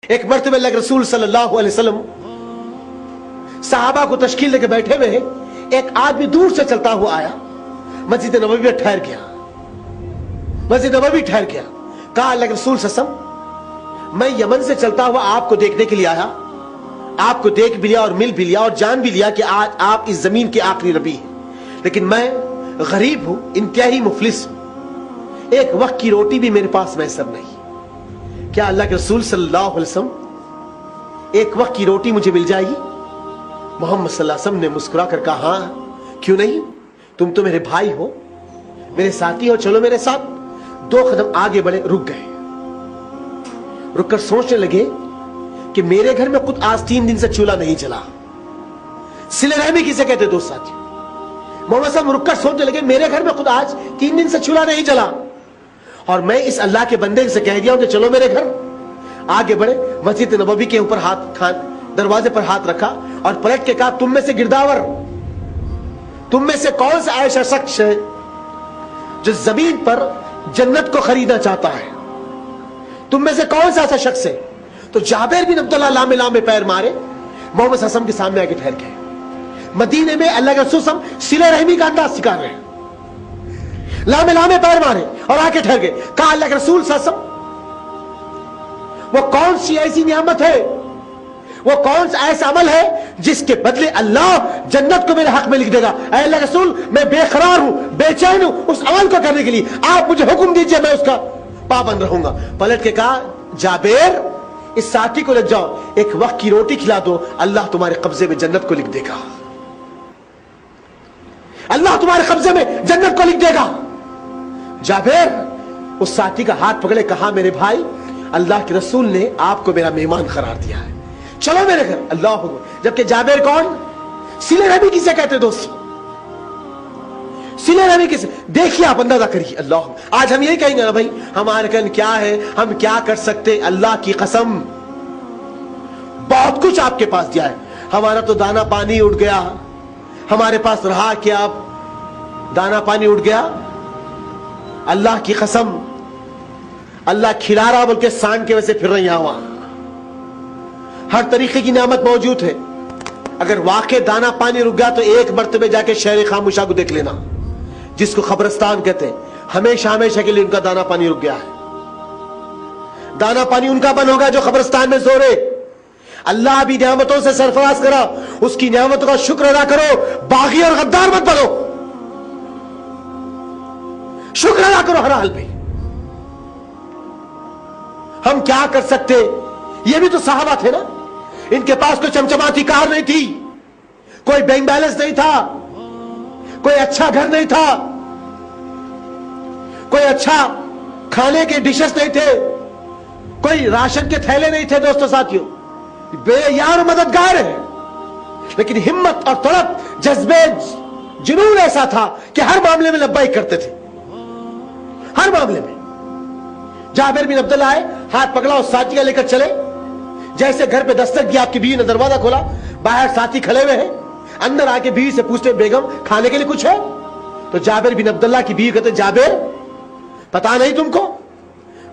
ایک مرتبہ اللہ کے رسول صلی اللہ علیہ وسلم صحابہ کو تشکیل لے کے بیٹھے ہوئے ہیں. ایک آدمی دور سے چلتا ہوا آیا, مسجد نبوی میں ٹھہر گیا. مسجد نبوی ٹھہر گیا. کہا اللہ کے رسول صلی اللہ علیہ وسلم, میں یمن سے چلتا ہوا آپ کو دیکھنے کے لیے آیا, آپ کو دیکھ بھی لیا اور مل بھی لیا اور جان بھی لیا کہ آج آپ اس زمین کے آخری نبی ہیں, لیکن میں غریب ہوں, انتہائی مفلس ہوں, ایک وقت کی روٹی بھی میرے پاس میسر نہیں. کیا اللہ کے رسول صلی اللہ علیہ وسلم ایک وقت کی روٹی مجھے مل جائے گی؟ محمد صلی اللہ علیہ وسلم نے مسکرا کر کہا, ہاں کیوں نہیں, تم تو میرے بھائی ہو, میرے ساتھی ہو, چلو میرے ساتھ. 2 قدم آگے بڑھے, رک گئے. رک کر سوچنے لگے کہ میرے گھر میں خود آج 3 دن سے چولہا نہیں جلا. صلہ رحمی کسے کہتے دوست ساتھی؟ محمد صلی اللہ علیہ وسلم رک کر سوچنے لگے میرے گھر میں خود آج 3 دن سے چولہا نہیں جلا, اور میں اس اللہ کے بندے سے کہہ دیا ہوں کہ چلو میرے گھر. آگے بڑھے, مسجد نبوی کے اوپر دروازے پر ہاتھ رکھا اور پلٹ کے کہا, تم میں سے گرداور, تم میں سے کون سا ایسا شخص ہے جو زمین پر جنت کو خریدنا چاہتا ہے؟ تم میں سے کون سا ایسا شخص ہے؟ تو جابر بن عبداللہ لامے لامے پیر مارے, محمد صلی اللہ علیہ وسلم کے سامنے آگے ٹھہر گئے. مدینے میں اللہ کے رسول صلی اللہ علیہ وسلم صلہ رحمی کا انداز سکھا رہے ہیں. لامے لامے پیر مارے اور آگے ٹھہر گئے. کہا اللہ کے رسول صلی اللہ علیہ وسلم, وہ کون سی ایسی نعمت ہے, وہ کون سا ایسا عمل ہے جس کے بدلے اللہ جنت کو میرے حق میں لکھ دے گا؟ اے اللہ کے رسول, میں بے قرار ہوں, بے چین ہوں اس عمل کو کرنے کے لیے, آپ مجھے حکم دیجئے, میں اس کا پابند رہوں گا. پلٹ کے کہا, جابر اس ساتھی کو لے جاؤ, ایک وقت کی روٹی کھلا دو, اللہ تمہارے قبضے میں جنت کو لکھ دے گا, اللہ تمہارے قبضے میں جنت کو لکھ دے گا. جابر اس ساتھی کا ہاتھ پکڑے, کہا میرے بھائی, اللہ کے رسول نے آپ کو میرا مہمان قرار دیا ہے, چلو میرے گھر. اللہ اکبر. جبکہ جابر کون؟ صلہ رحمی کسے کہتے دوستو؟ صلہ رحمی کسے؟ دیکھیے, آپ اندازہ کریے. اللہ, آج ہم یہی کہیں گے نا بھائی ہمارے کن کیا ہے, ہم کیا کر سکتے. اللہ کی قسم بہت کچھ آپ کے پاس دیا ہے, ہمارا تو دانا پانی اٹھ گیا, ہمارے پاس رہا کیا, اب دانا پانی اٹھ گیا. اللہ کی قسم اللہ کھلا رہا بول کے سانگ کے ویسے پھر رہی ہوا, ہر طریقے کی نعمت موجود ہے. اگر واقع دانا پانی رک گیا تو ایک مرتبہ جا کے شہر خاموشہ کو دیکھ لینا, جس کو قبرستان کہتے ہیں. ہمیشہ ہمیشہ کے لیے ان کا دانا پانی رک گیا ہے. دانا پانی ان کا بند ہوگا جو قبرستان میں سو رہے. اللہ بھی نعمتوں سے سرفراز کرا, اس کی نعمتوں کا شکر ادا کرو, باغی اور غدار مت بنو, شکر ادا کرو ہر حال میں. ہم کیا کر سکتے؟ یہ بھی تو صحابہ تھے نا, ان کے پاس کوئی چمچماتی کار نہیں تھی, کوئی بینک بیلنس نہیں تھا, کوئی اچھا گھر نہیں تھا, کوئی اچھا کھانے کے ڈشز نہیں تھے, کوئی راشن کے تھیلے نہیں تھے. دوستو ساتھیوں, بے یار مددگار ہے, لیکن ہمت اور طلب, جذبے, جنون ایسا تھا کہ ہر معاملے میں لبیک کرتے تھے, ہر معاملے میں. جابر بن عبداللہ آئے, ہاتھ پکڑا اور ساتھی کا لے کر چلے. جیسے گھر پہ دستک دیا, آپ کی بیوی نے دروازہ کھولا, باہر ساتھی کھڑے ہوئے ہیں. اندر آ کے بیوی سے پوچھتے, بیگم کھانے کے لیے کچھ ہے؟ تو جابر بن عبداللہ کی بیوی کہتے, جابر پتا نہیں تم کو,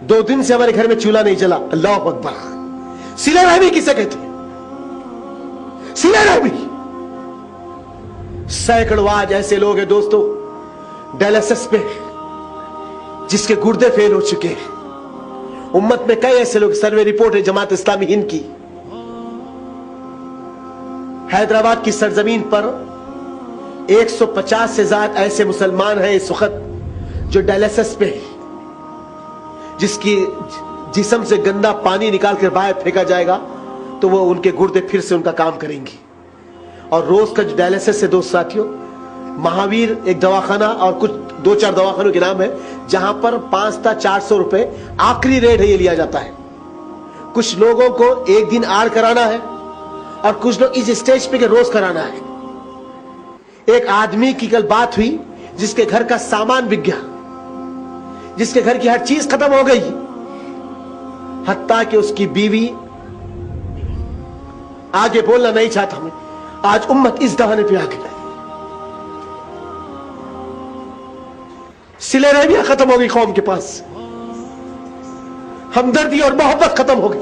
2 دن سے ہمارے گھر میں چولہا نہیں جلا. اللہ اکبر. صلہ رحمی کسے کہتے؟ صلہ رحمی. سینکڑوں آج ایسے لوگ ہیں دوستو ڈائلسس پہ, جس کے گردے فیل ہو چکے ہیں. امت میں کئی ایسے لوگ, سروے رپورٹ ہے جماعت اسلامی ہند کی, حیدرآباد کی سرزمین پر 150 سے زائد ایسے مسلمان ہیں اس وقت جو ڈائلسس پہ ہیں, جس کی جسم سے گندا پانی نکال کر باہر پھینکا جائے گا تو وہ ان کے گردے پھر سے ان کا کام کریں گے. اور روز کا جو ڈائلسس ہے دوست ساتھیوں, مہاویر ایک دواخانہ اور کچھ 2-4 دواخانوں کے نام ہے, جہاں پر 5 تا 400 روپے آخری ریٹ ہے, یہ لیا جاتا ہے. کچھ لوگوں کو ایک دن آڑ کرانا ہے اور کچھ لوگ اس اسٹیج پہ کہ روز کرانا ہے. ایک آدمی کی کل بات ہوئی جس کے گھر کا سامان بک گیا, جس کے گھر کی ہر چیز ختم ہو گئی, حتیٰ کہ اس کی بیوی, آگے بولنا نہیں چاہتا میں, آج امت اس دہانے پہ آ گئی. صلہ رحمی ختم ہو گئی قوم کے پاس, ہمدردی اور محبت ختم ہو گئی.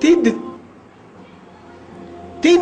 3